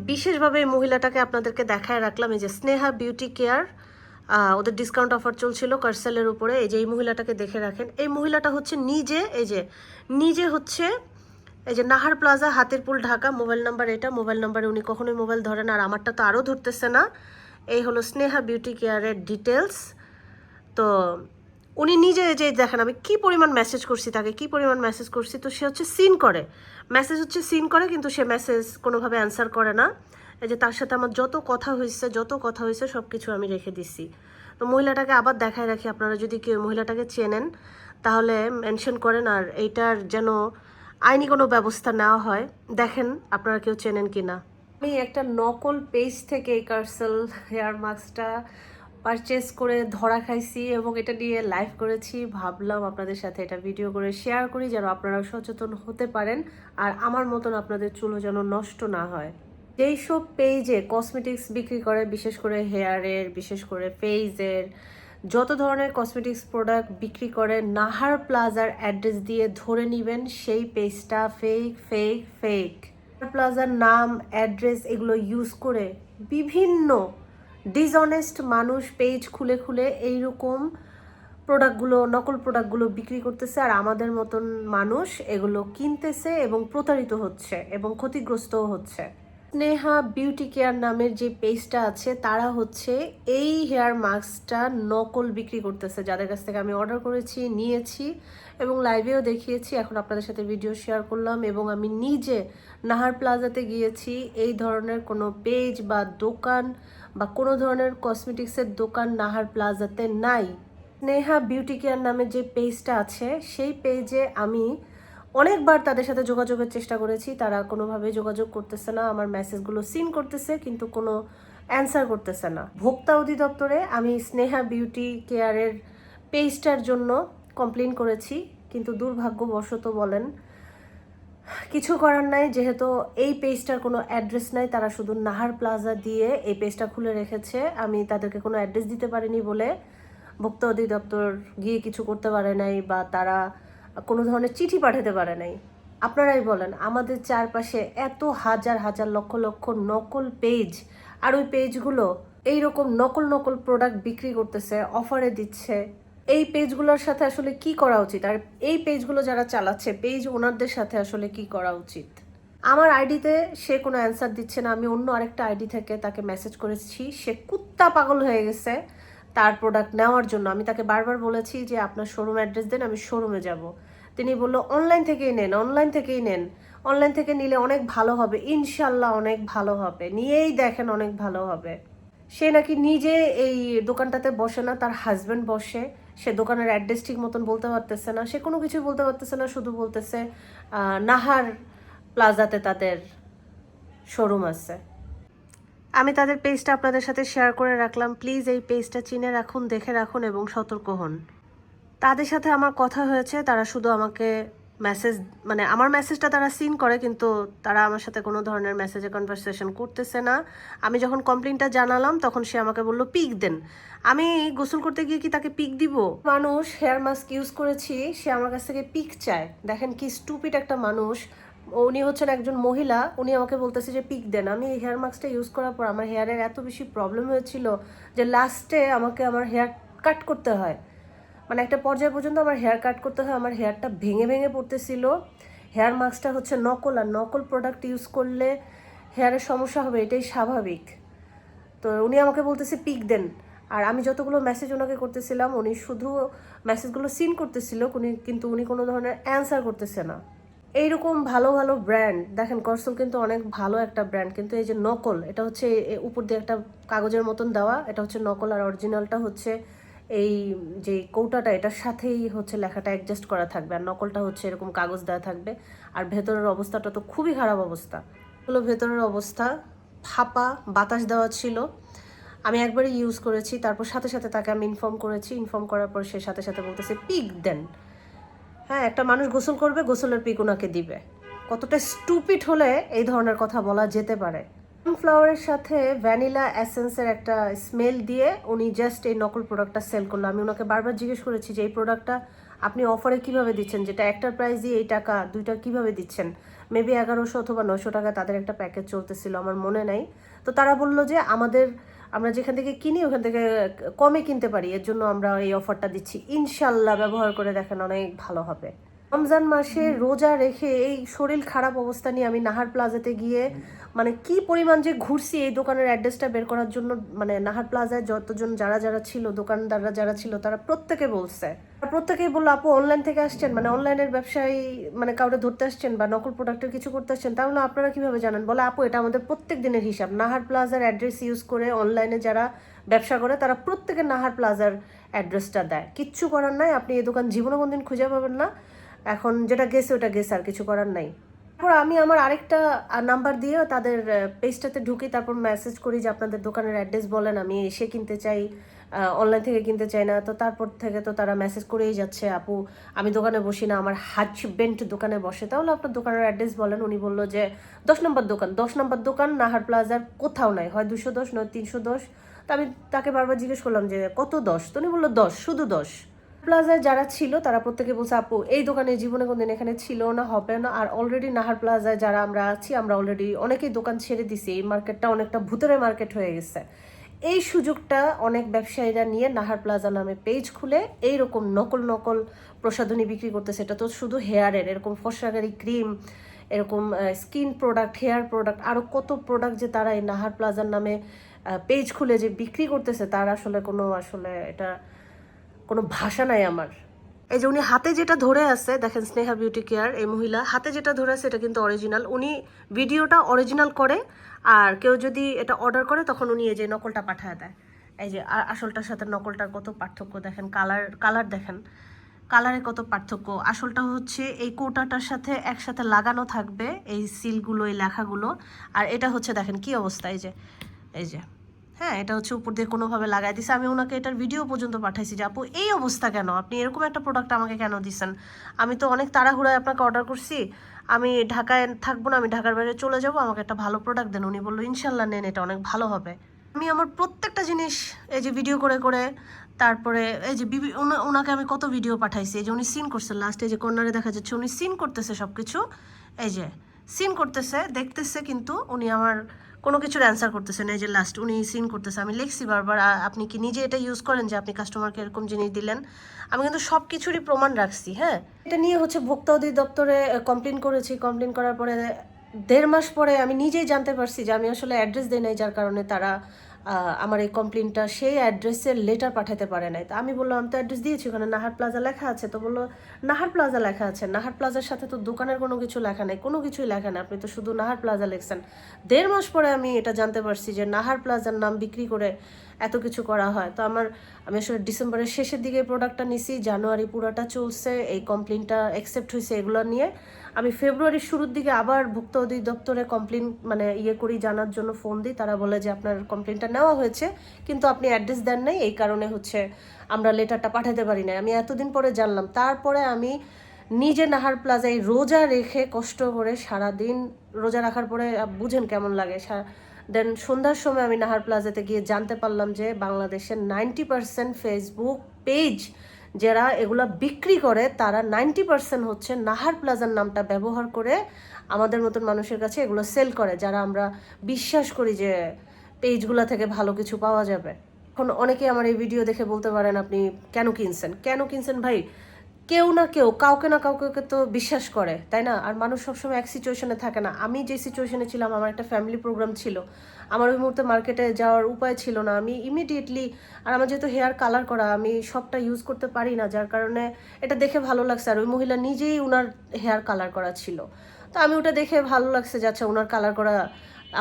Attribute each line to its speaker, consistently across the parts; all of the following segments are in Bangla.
Speaker 1: বিশেষভাবে এই মহিলাটাকে আপনাদেরকে দেখায় রাখলাম, এই যে স্নেহা বিউটি কেয়ার, ওদের ডিসকাউন্ট অফার চলছিল কার্সেলের উপরে। এই যে এই মহিলাটাকে দেখে রাখেন, এই মহিলাটা হচ্ছে নিজে হচ্ছে এই যে Nahar plaza, Hatirpul, Dhaka. Mobile number এটা, মোবাইল নাম্বারে উনি কখনোই মোবাইল ধরেন, আর আমারটা তো আরও ধরতেছে না। এই হলো স্নেহা বিউটি কেয়ারের ডিটেলস। তো উনি নিজে যে দেখেন আমি কি পরিমাণ মেসেজ করছি তাকে, কি পরিমাণ মেসেজ করছি। তো সে হচ্ছে সিন করে, মেসেজ হচ্ছে সিন করে, কিন্তু সে মেসেজ কোনোভাবে অ্যান্সার করে না। এই যে তার সাথে আমার যত কথা হয়েছে সব কিছু আমি রেখে দিছি। তো মহিলাটাকে আবার দেখায় রাখি, আপনারা যদি কেউ মহিলাটাকে চেনেন তাহলে মেনশন করেন, আর এইটার যেন আইনি কোনো ব্যবস্থা নেওয়া হয়। দেখেন আপনারা কেউ চেনেন কি না। আমি একটা নকল পেজ থেকে এই কার্সেল হেয়ার মাস্কটা পারচেস করে ধরা খাইছি এবং এটা নিয়ে লাইভ করেছি। ভাবলাম আপনাদের সাথে এটা ভিডিও করে শেয়ার করি, যেন আপনারাও সচেতন হতে পারেন আর আমার মতন আপনাদের চুলও যেন নষ্ট না হয়। যেই সব পেজে কসমেটিক্স বিক্রি করে, বিশেষ করে হেয়ারের, বিশেষ করে ফেসের, যত ধরনের কসমেটিক্স প্রোডাক্ট বিক্রি করে, নাহার প্লাজার অ্যাড্রেস দিয়ে ধরে নেবেন সেই পেজটা ফেক ফেক ফেক। নাহার প্লাজার নাম, অ্যাড্রেস এগুলো ইউজ করে বিভিন্ন ডিসঅনেস্ট মানুষ পেজ খুলে খুলে এইরকম প্রোডাক্টগুলো, নকল প্রোডাক্টগুলো বিক্রি করতেছে, আর আমাদের মতন মানুষ এগুলো কিনতেছে এবং প্রতারিত হচ্ছে এবং ক্ষতিগ্রস্তও হচ্ছে। স্নেহা বিউটি কেয়ার নামের যে পেজটা আছে, তারা হচ্ছে এই হেয়ার মাস্কটা নকল বিক্রি করতেছে, যাদের কাছ থেকে আমি অর্ডার করেছি, নিয়েছি এবং লাইভেও দেখিয়েছি। এখন আপনাদের সাথে ভিডিও শেয়ার করলাম এবং আমি নিজে নাহার প্লাজাতে গিয়েছি। এই ধরনের কোনো পেজ বা দোকান বা কোনো ধরনের কসমেটিক্সের দোকান নাহার প্লাজাতে নাই। স্নেহা বিউটি কেয়ার নামের যে পেজটা আছে, সেই পেজে আমি অনেকবার তাদের সাথে যোগাযোগের চেষ্টা করেছি, তারা কোনোভাবে যোগাযোগ করতেছে না। আমার মেসেজগুলো সিন করতেছে কিন্তু কোনো অ্যান্সার করতেছে না। ভোক্তা অধিদপ্তরে আমি স্নেহা বিউটি কেয়ারের পেজটার জন্য কমপ্লেন করেছি, কিন্তু দুর্ভাগ্যবশত বলেন কিছু করার নাই, যেহেতু এই পেজটার কোনো অ্যাড্রেস নাই। তারা শুধু নাহার প্লাজা দিয়ে এই পেজটা খুলে রেখেছে। আমি তাদেরকে কোনো অ্যাড্রেস দিতে পারিনি বলে ভোক্তা অধিদপ্তর গিয়ে কিছু করতে পারে নাই, বা তারা কোনো ধরনের চিঠি পাঠাতে পারে নাই। আপনারাই বলেন, আমাদের চারপাশে এত হাজার হাজার লক্ষ লক্ষ নকল পেজ, আর ওই পেজগুলো এইরকম নকল নকল প্রোডাক্ট বিক্রি করতেছে, অফারে দিচ্ছে। এই পেজগুলোর সাথে আসলে কি করা উচিত, আর এই পেজগুলো যারা চালাচ্ছে পেজ ওনারদের সাথে আসলে কি করা উচিত? আমার আইডিতে সে কোনো অ্যান্সার দিচ্ছে না। আমি অন্য আরেকটা আইডি থেকে তাকে মেসেজ করেছি, সে কুত্তা পাগল হয়ে গেছে তার প্রোডাক্ট নেওয়ার জন্য। আমি তাকে বারবার বলেছি যে আপনার শোরুম অ্যাড্রেস দেন, আমি শোরুমে যাব। তিনি বললো অনলাইন থেকেই নেন, অনলাইন থেকেই নেন, অনলাইন থেকে নিলে অনেক ভালো হবে, ইনশাল্লাহ অনেক ভালো হবে, নিয়েই দেখেন অনেক ভালো হবে। সে নাকি নিজে এই দোকানটাতে বসে না, তার হাজব্যান্ড বসে। সে দোকানের অ্যাড্রেস ঠিক মতন বলতে পারতেছে না, সে কোনো কিছুই বলতে পারতেছে না, শুধু বলতেছে নাহার প্লাজাতে তাদের শোরুম আছে। আমি তাদের পেজটা আপনাদের সাথে শেয়ার করে রাখলাম। প্লিজ এই পেজটা চিনে রাখুন, দেখে রাখুন এবং সতর্ক হন। তাদের সাথে আমার কথা হয়েছে, তারা শুধু আমাকে মেসেজ, মানে আমার মেসেজটা তারা সিন করে, কিন্তু তারা আমার সাথে কোনো ধরনের মেসেজে কনভারসেশন করতেছে না। আমি যখন কমপ্লেনটা জানালাম তখন সে আমাকে বলল পিক দেন। আমি গোসল করতে গিয়ে কি তাকে পিক দিব? মানুষ হেয়ার মাস্ক ইউজ করেছি, সে আমার কাছ থেকে পিক চায়। দেখেন কি স্টুপিড একটা মানুষ। উনি হচ্ছেন একজন মহিলা, উনি আমাকে বলতেছে যে পিক দেন। আমি এই হেয়ার মাস্কটা ইউজ করার পর আমার হেয়ারের এত বেশি প্রবলেম হয়েছিল যে লাস্টে আমাকে আমার হেয়ার কাট করতে হয়, মানে একটা পর্যায় পর্যন্ত আমার হেয়ার কাট করতে হয়, আমার হেয়ারটা ভেঙে ভেঙে পড়তেছিল। হেয়ার মাস্কটা হচ্ছে নকল, আর নকল প্রোডাক্ট ইউজ করলে হেয়ারের সমস্যা হবে, এটাই স্বাভাবিক। তো উনি আমাকে বলতেছে পিক দেন, আর আমি যতগুলো মেসেজ ওনাকে করতেছিলাম উনি শুধু মেসেজগুলো সিন করতেছিল, কিন্তু উনি কোনো ধরনের অ্যান্সার করতেছে না। এইরকম ভালো ভালো ব্র্যান্ড দেখেন, কর্সল কিন্তু অনেক ভালো একটা ব্র্যান্ড, কিন্তু এই যে নকল, এটা হচ্ছে উপর দিয়ে একটা কাগজের মতন দেওয়া, এটা হচ্ছে নকল, আর অরিজিনালটা হচ্ছে এই যে কৌটাটা, এটার সাথেই হচ্ছে লেখাটা অ্যাডজাস্ট করা থাকবে, আর নকলটা হচ্ছে এরকম কাগজ দেওয়া থাকবে। আর ভেতরের অবস্থাটা তো খুবই খারাপ অবস্থা হলো, ভেতরের অবস্থা ফাঁপা, বাতাস দেওয়া ছিল। আমি একবারই ইউজ করেছি, তারপর সাথে সাথে তাকে আমি ইনফর্ম করেছি, ইনফর্ম করার পর সে সাথে সাথে বলতেছে পিক দেন। হ্যাঁ, একটা মানুষ গোসল করবে, গোসলের পিক ওনাকে দিবে। কতটা স্টুপিড হলে এই ধরনের কথা বলা যেতে পারে? সানফ্লাওয়ারের সাথে ভ্যানিলা এসেন্সের একটা স্মেল দিয়ে উনি জাস্ট এই নকল প্রোডাক্টটা সেল করলো। আমি ওনাকে বারবার জিজ্ঞেস করেছি যে এই প্রোডাক্টটা আপনি অফারে কিভাবে দিচ্ছেন, যেটা একটার প্রাইস দিয়ে এই টাকা দুইটা কিভাবে দিচ্ছেন? মেবি 1100 অথবা 900 টাকা তাদের একটা প্যাকেজ চলতেছিল, আমার মনে নাই। তো তারা বললো যে আমরা যেখান থেকে কিনি ওখান থেকে কমে কিনতে পারি, এর জন্য আমরা এই অফারটা দিচ্ছি। ইনশাল্লাহ ব্যবহার করে দেখেন, অনেক ভালো হবে। রমজান মাসে রোজা রেখে এই শরীর খারাপ অবস্থা নিয়ে আমি নাহার প্লাজাতে গিয়ে মানে কি পরিমাণ যে ঘুরছি এই দোকানের অ্যাড্রেসটা বের করার জন্য। মানে নাহার প্লাজায় যতজন যারা ছিল, দোকানদাররা যারা ছিল, তারা প্রত্যেকেই বললো আপু অনলাইন থেকে আসছেন, মানে অনলাইনের ব্যবসায়ী, মানে কাউকে ধরতে আসছেন বা নকল প্রোডাক্টের কিছু করতে আসছেন, তাহলে আপনারা কিভাবে জানেন? বলে আপু এটা আমাদের প্রত্যেক দিনের হিসাব। নাহার প্লাজার অ্যাড্রেস ইউজ করে অনলাইনে যারা ব্যবসা করে তারা প্রত্যেকে নাহার প্লাজার অ্যাড্রেসটা দেয়। কিচ্ছু করার নাই, আপনি এই দোকান জীবনে কোনদিন খুঁজে পাবেন না। এখন যেটা গেছে ওটা গেছে, আর কিছু করার নাই। তারপর আমি আমার আরেকটা নাম্বার দিয়ে তাদের পেজটাতে ঢুকি, তারপর মেসেজ করি যে আপনাদের দোকানের অ্যাড্রেস বলেন, আমি এসে কিনতে চাই, অনলাইন থেকে কিনতে চাই না। তো তারপর থেকে তো তারা মেসেজ করেই যাচ্ছে, আপু আমি দোকানে বসি না, আমার হাজবেন্ড দোকানে বসে, তাহলে আপনার দোকানের অ্যাড্রেস বলেন। উনি বললো যে 10 নম্বর দোকান। 10 নম্বর দোকান নাহার প্লাজার কোথাও নাই, হয় 210 নয় 310। তো আমি তাকে বারবার জিজ্ঞেস করলাম যে কত 10? তো উনি বললো 10, শুধু 10। প্লাজায় যারা ছিল তারা প্রত্যেকে বলছে আপু এই দোকানে জীবনে কোনদিন এখানে ছিল না, হবে না। আর অলরেডি নাহার প্লাজায় যারা আমরা আছি, আমরা অলরেডি অনেকেই দোকান ছেড়ে দিছি। এই মার্কেটটা অনেকটা ভূতের মার্কেট হয়ে গেছে। এই সুযোগটা অনেক ব্যবসায়ীরা নিয়ে নাহার প্লাজা নামে পেজ খুলে এইরকম নকল প্রসাধনী বিক্রি করতেছে। এটা তো শুধু হেয়ারের, এরকম ফর্সাকারি ক্রিম, এরকম স্কিন প্রোডাক্ট, হেয়ার প্রোডাক্ট, আরও কত প্রোডাক্ট যে তারা এই নাহার প্লাজার নামে পেজ খুলে যে বিক্রি করতেছে, তার আসলে এটা কোনো ভাষা নাই আমার। এই যে উনি হাতে যেটা ধরে আছে দেখেন, স্নেহা বিউটি কেয়ার, এই মহিলা হাতে যেটা ধরে আছে এটা কিন্তু অরিজিনাল। উনি ভিডিওটা অরিজিনাল করে, আর কেউ যদি এটা অর্ডার করে তখন উনি এই যে নকলটা পাঠায় দেয়। এই যে আসলটার সাথে নকলটার কত পার্থক্য দেখেন, কালার দেখেন, কালারে কত পার্থক্য। আসলটা হচ্ছে এই কোটাটার সাথে একসাথে লাগানো থাকবে এই সিলগুলো, এই লেখাগুলো। আর এটা হচ্ছে দেখেন কি অবস্থা, এই যে হ্যাঁ, এটা হচ্ছে উপর দিয়ে কোনোভাবে লাগাই দিছে। আমি ওনাকে এটার ভিডিও পর্যন্ত পাঠাইছি যে আপু এই অবস্থা কেন, আপনি এরকম একটা প্রোডাক্ট আমাকে কেন দিচ্ছেন? আমি তো অনেক তাড়াহুড়ায় আপনাকে অর্ডার করছি, আমি ঢাকায় থাকবো না, আমি ঢাকার বাইরে চলে যাব, আমাকে একটা ভালো প্রোডাক্ট দেন। উনি বললো ইনশাল্লাহ নেন, এটা অনেক ভালো হবে। আমি আমার প্রত্যেকটা জিনিস এই যে ভিডিও করে তারপরে এই যে ওনাকে আমি কত ভিডিও পাঠাইছি। এই যে উনি সিন করছে লাস্টে, যে কর্নারে দেখা যাচ্ছে উনি সিন করতেছে সব কিছু, এই যে সিন করতেছে, দেখতেছে, কিন্তু উনি আমার কোনো কিছুর অ্যান্সার করতেছেন। এই যে লাস্ট উনি সিন করতেছে, আমি লিখছি বারবার আপনি কি নিজে এটা ইউজ করেন যে আপনি কাস্টমারকে এরকম জিনিস দিলেন? আমি কিন্তু সব কিছুরই প্রমাণ রাখছি। হ্যাঁ, এটা নিয়ে হচ্ছে ভোক্তা অধিদপ্তরে কমপ্লেন করেছি। কমপ্লেন করার পরে 1.5 মাস পরে আমি নিজেই জানতে পারছি যে আমি আসলে অ্যাড্রেস দেই নাই, যার কারণে তারা আমার এই কমপ্লেনটা সেই অ্যাড্রেসের লেটার পাঠাতে পারে নাই। তো আমি বললাম আমি তো অ্যাড্রেস দিয়েছি, ওখানে নাহার প্লাজা লেখা আছে। তো বললো নাহার প্লাজা লেখা আছে, নাহার প্লাজার সাথে তো দোকানের কোনো কিছু লেখা নেই, কোনো কিছুই লেখা নেই, আপনি তো শুধু নাহার প্লাজা লিখছেন। 1.5 মাস পরে আমি এটা জানতে পারছি যে নাহার প্লাজার নাম বিক্রি করে এত কিছু করা হয়। তো আমি আসলে ডিসেম্বরের শেষের দিকে প্রোডাক্টটা নিছি, জানুয়ারি পুরাটা চলছে, এই কমপ্লেনটা অ্যাকসেপ্ট হয়েছে, এগুলো নিয়ে আমি ফেব্রুয়ারির শুরুর দিকে আবার ভোক্তা অধিদপ্তরে কমপ্লেন মানে করি, জানার জন্য ফোন দিই। তারা বলে যে আপনার কমপ্লেনটা নেওয়া হয়েছে, কিন্তু আপনি অ্যাড্রেস দেন নাই, এই কারণে হচ্ছে আমরা লেটারটা পাঠাতে পারি না। আমি এতদিন পরে জানলাম। তারপরে আমি নিজে নাহার প্লাজায় রোজা রেখে কষ্ট করে সারাদিন রোজা রাখার পরে বুঝেন কেমন লাগে। দেন সন্ধ্যার সময় আমি নাহার প্লাজাতে গিয়ে জানতে পারলাম যে বাংলাদেশের 90% ফেসবুক পেজ যারা এগুলা বিক্রি করে, তারা 90% হচ্ছে নাহার প্লাজার নামটা ব্যবহার করে আমাদের মতন মানুষের কাছে এগুলো সেল করে, যারা আমরা বিশ্বাস করি যে পেজগুলো থেকে ভালো কিছু পাওয়া যাবে। এখন অনেকে আমার এই ভিডিও দেখে বলতে পারেন আপনি কেন কিনছেন ভাই? কেউ না কেউ কাউকে না কাউকে তো বিশ্বাস করে, তাই না? আর মানুষ সবসময় এক সিচুয়েশনে থাকে না। আমি যে সিচুয়েশনে ছিলাম, আমার একটা ফ্যামিলি প্রোগ্রাম ছিল, আমার ওই মুহূর্তে মার্কেটে যাওয়ার উপায় ছিল না। আমি ইমিডিয়েটলি, আর আমার যেহেতু হেয়ার কালার করা, আমি সবটা ইউজ করতে পারি না, যার কারণে এটা দেখে ভালো লাগছে। আর ওই মহিলা নিজেই ওনার হেয়ার কালার করা ছিল, তো আমি ওটা দেখে ভালো লাগছে যে আচ্ছা ওনার কালার করা,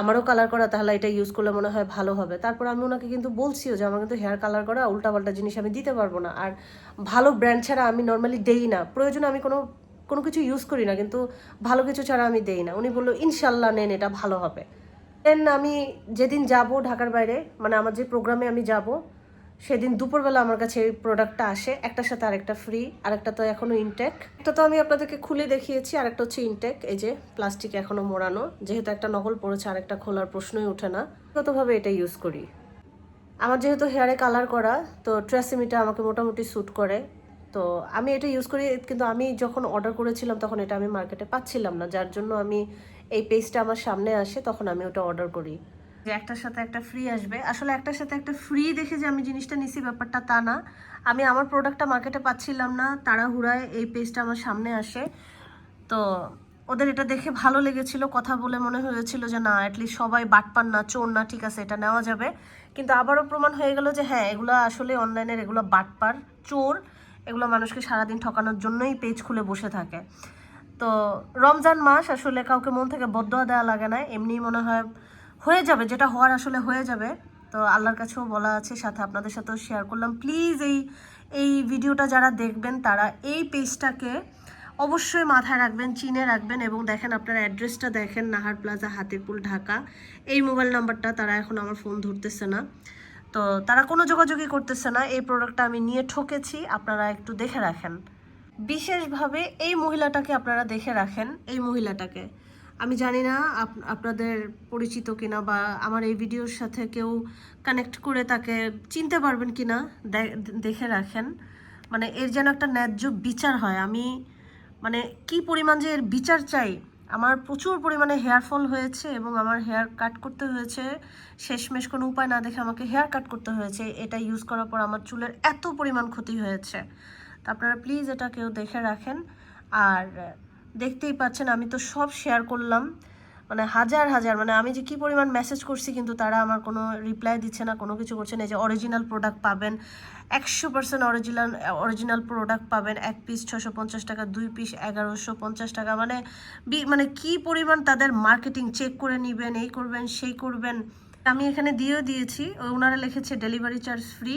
Speaker 1: আমারও কালার করা, তাহলে এটা ইউজ করলে মনে হয় ভালো হবে। তারপর আমি ওনাকে কিন্তু বলছিও যে আমার কিন্তু হেয়ার কালার করা, উল্টাপাল্টা জিনিস আমি দিতে পারবো না, আর ভালো ব্র্যান্ড ছাড়া আমি নর্মালি দেই না। প্রয়োজনে আমি কোনো কিছু ইউজ করি না, কিন্তু ভালো কিছু ছাড়া আমি দেই না। উনি বললো ইনশাল্লাহ নেন, এটা ভালো হবে। দেন আমি যেদিন যাব ঢাকার বাইরে, মানে আমার যে প্রোগ্রামে আমি যাব, সেদিন দুপুরবেলা আমার কাছে এই প্রোডাক্টটা আসে, একটার সাথে আরেকটা ফ্রি, আরেকটা তো এখনো ইনটেক। একটা তো আমি আপনাদেরকে খুলে দেখিয়েছি, আরেকটা হচ্ছে ইনটেক, এই যে প্লাস্টিক এখনো মোড়ানো। যেহেতু একটা নকল পড়েছে, আরেকটা খোলার প্রশ্নই ওঠে না। কতভাবে এটা ইউজ করি। আমার যেহেতু হেয়ারে কালার করা, তো ট্রেসিমিটা আমাকে মোটামুটি স্যুট করে। তো আমি এটা ইউজ করি, কিন্তু আমি যখন অর্ডার করেছিলাম তখন এটা আমি মার্কেটে পাচ্ছিলাম না, যার জন্য আমি এই পেজটা আমার সামনে আসে তখন আমি ওটা অর্ডার করি। যে একটার সাথে একটা ফ্রি আসবে, আসলে একটার সাথে একটা ফ্রি দেখে যে আমি জিনিসটা নিছি ব্যাপারটা তা না। আমি আমার প্রোডাক্টটা মার্কেটে পাচ্ছিলাম না, তাড়াহুড়ায় এই পেজটা আমার সামনে আসে। তো ওদের এটা দেখে ভালো লেগেছিল, কথা বলে মনে হয়েছিল যে না অ্যাটলিস্ট সবাই বাটপার না, চোর না, ঠিক আছে এটা নেওয়া যাবে। কিন্তু আবারও প্রমাণ হয়ে গেল যে হ্যাঁ এগুলো আসলে অনলাইনের, এগুলো বাটপার, চোর, এগুলো মানুষকে সারাদিন ঠকানোর জন্যই পেজ খুলে বসে থাকে। তো রমজান মাস আসলে কাউকে মন থেকে বদদোয়া দেওয়া লাগে না, এমনি মনে হয় হয়ে যাবে, যেটা হওয়ার আসলে হয়ে যাবে। তো আল্লাহর কাছেও বলা আছে, সাথে আপনাদের সাথেও শেয়ার করলাম। প্লিজ এই ভিডিওটা যারা দেখবেন তারা এই পেজটাকে অবশ্যই মাথায় রাখবেন, চিনে রাখবেন। এবং দেখেন আপনার অ্যাড্রেসটা দেখেন, নাহার প্লাজা, হাতিরপুল, ঢাকা। এই মোবাইল নাম্বারটা, তারা এখন আমার ফোন ধরতেছে না, তো তারা কোনো যোগাযোগই করতেছে না। এই প্রোডাক্টটা আমি নিয়ে ঠকেছি, আপনারা একটু দেখে রাখেন। বিশেষভাবে এই মহিলাটাকে আপনারা দেখে রাখেন। এই মহিলাটাকে আমি জানি না আপনাদের পরিচিত কিনা, বা আমার এই ভিডিওর সাথে কেউ কানেক্ট করে তাকে চিনতে পারবেন কিনা, দেখে রাখেন। মানে এর যেন একটা ন্যায্য বিচার হয়। আমি মানে কি পরিমাণ যে এর বিচার চাই। আমার প্রচুর পরিমাণে হেয়ার ফল হয়েছে এবং আমার হেয়ার কাট করতে হয়েছে, শেষমেশ কোনো উপায় না দেখে আমাকে হেয়ার কাট করতে হয়েছে। এটা ইউজ করার পর আমার চুলের এত পরিমাণ ক্ষতি হয়েছে। তো আপনারা প্লিজ এটা কেউ দেখে রাখেন। আর দেখতেই পাচ্ছেন আমি তো সব শেয়ার করলাম, মানে হাজার হাজার, মানে আমি যে কি পরিমাণ মেসেজ করছি কিন্তু তারা আমার কোনো রিপ্লাই দিচ্ছে না, কোনো কিছু করছে না। এই যে অরিজিনাল প্রোডাক্ট পাবেন, 100% অরিজিনাল প্রোডাক্ট পাবেন। 1 পিস 650 টাকা, 2 পিস 1150 টাকা। মানে মানে কি পরিমাণ তাদের মার্কেটিং, চেক করে নেবেন, এই করবেন সেই করবেন। আমি এখানে দিয়েও দিয়েছি, ওনারা লিখেছে ডেলিভারি চার্জ ফ্রি।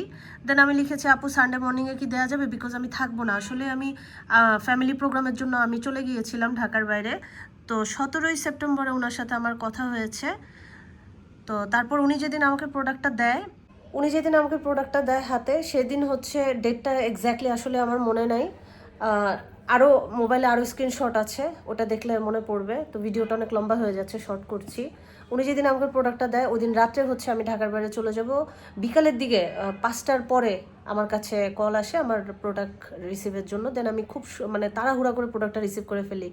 Speaker 1: দেন আমি লিখেছি আপু সানডে মর্নিংয়ে কি দেওয়া যাবে, বিকজ আমি থাকবো না। আসলে আমি ফ্যামিলি প্রোগ্রামের জন্য আমি চলে গিয়েছিলাম ঢাকার বাইরে। তো 17ই সেপ্টেম্বরে ওনার সাথে আমার কথা হয়েছে। তো তারপর উনি যেদিন আমাকে প্রোডাক্টটা দেয় হাতে, সেদিন হচ্ছে ডেটটা এক্স্যাক্টলি আসলে আমার মনে নাই। আরও মোবাইলে আরও স্ক্রিনশট আছে, ওটা দেখলে মনে পড়বে। তো ভিডিওটা অনেক লম্বা হয়ে যাচ্ছে, শর্ট করছি। উনি যেদিন আমাকে প্রোডাক্টটা দেয় ওই দিন রাত্রে হচ্ছে আমি ঢাকার বাইরে চলে যাব। বিকালের দিকে 5টার পরে আমার কাছে কল আসে আমার প্রোডাক্ট রিসিভের জন্য। দেন আমি খুব মানে তাড়াহুড়া করে প্রোডাক্টটা রিসিভ করে ফেলি।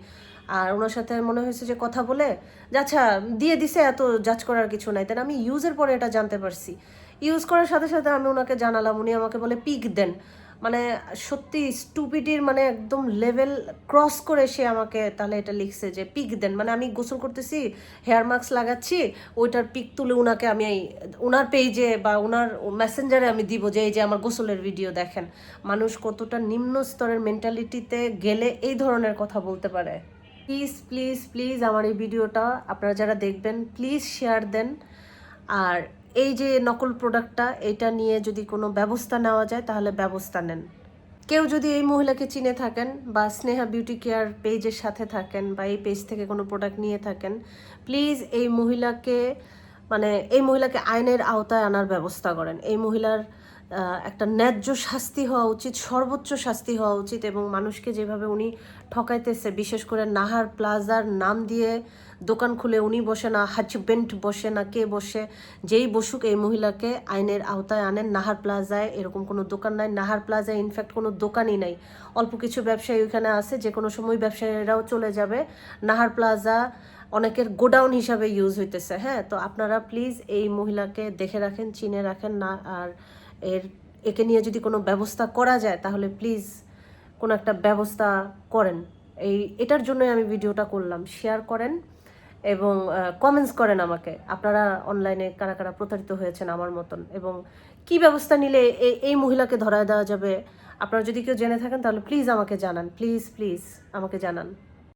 Speaker 1: আর ওনার সাথে মনে হয়েছে যে কথা বলে যে আচ্ছা দিয়ে দিছে, এত জাজ করার কিছু নাই। দেন আমি ইউজের পরে এটা জানতে পারছি। ইউজ করার সাথে সাথে আমি ওনাকে জানালাম, উনি আমাকে বলে পিক দেন। মানে সত্যি স্টুপিডির মানে একদম লেভেল ক্রস করে সে আমাকে তাহলে এটা লিখছে যে পিক দেন। মানে আমি গোসল করতেছি, হেয়ার মাস্ক লাগাচ্ছি, ওইটার পিক তুলে ওনাকে আমি ওনার পেজে বা ওনার মেসেঞ্জারে আমি দিব যে এই যে আমার গোসলের ভিডিও দেখেন। মানুষ কতটা নিম্ন স্তরের মেন্টালিটিতে গেলে এই ধরনের কথা বলতে পারে। প্লিজ প্লিজ প্লিজ আমার এই ভিডিওটা আপনারা যারা দেখবেন প্লিজ শেয়ার দেন। আর এই যে নকল প্রোডাক্টটা, এটা নিয়ে যদি কোনো ব্যবস্থা নেওয়া যায় তাহলে ব্যবস্থা নেন। কেউ যদি এই মহিলাকে চিনে থাকেন বা স্নেহা বিউটি কেয়ার পেজের সাথে থাকেন বা এই পেজ থেকে কোনো প্রোডাক্ট নিয়ে থাকেন, প্লিজ এই মহিলাকে আইনের আওতায় আনার ব্যবস্থা করেন। এই মহিলার একটা ন্যায্য শাস্তি হওয়া উচিত, সর্বোচ্চ শাস্তি হওয়া উচিত। এবং মানুষকে যেভাবে উনি ঠকাইতেছে, বিশেষ করে নাহার প্লাজার নাম দিয়ে দোকান খুলে উনি বসে না, হাজবেন্ড বসে না, কে বসে, যেই বসুক এই মহিলাকে আইনের আওতায় আনেন। নাহার প্লাজায় এরকম কোনো দোকান নাই, নাহার প্লাজায় ইনফ্যাক্ট কোনো দোকানই নাই। অল্প কিছু ব্যবসায়ী ওইখানে আছে, যে কোনো সময় ব্যবসায়ীরাও চলে যাবে। নাহার প্লাজা অনেকের গোডাউন হিসাবে ইউজ হইতেছে। হ্যাঁ, তো আপনারা প্লিজ এই মহিলাকে দেখে রাখেন, চিনে রাখেন না। আর একে নিয়ে যদি কোনো ব্যবস্থা করা যায় তাহলে প্লিজ কোনো একটা ব্যবস্থা করেন। এটার জন্যই আমি ভিডিওটা করলাম। শেয়ার করেন এবং কমেন্টস করেন আমাকে, আপনারা অনলাইনে কারা কারা প্রতারিত হয়েছেন আমার মতন, এবং কি ব্যবস্থা নিলে এই মহিলাকে ধরায় দেওয়া যাবে। আপনারা যদি কেউ জেনে থাকেন তাহলে প্লিজ আমাকে জানান, প্লিজ প্লিজ আমাকে জানান।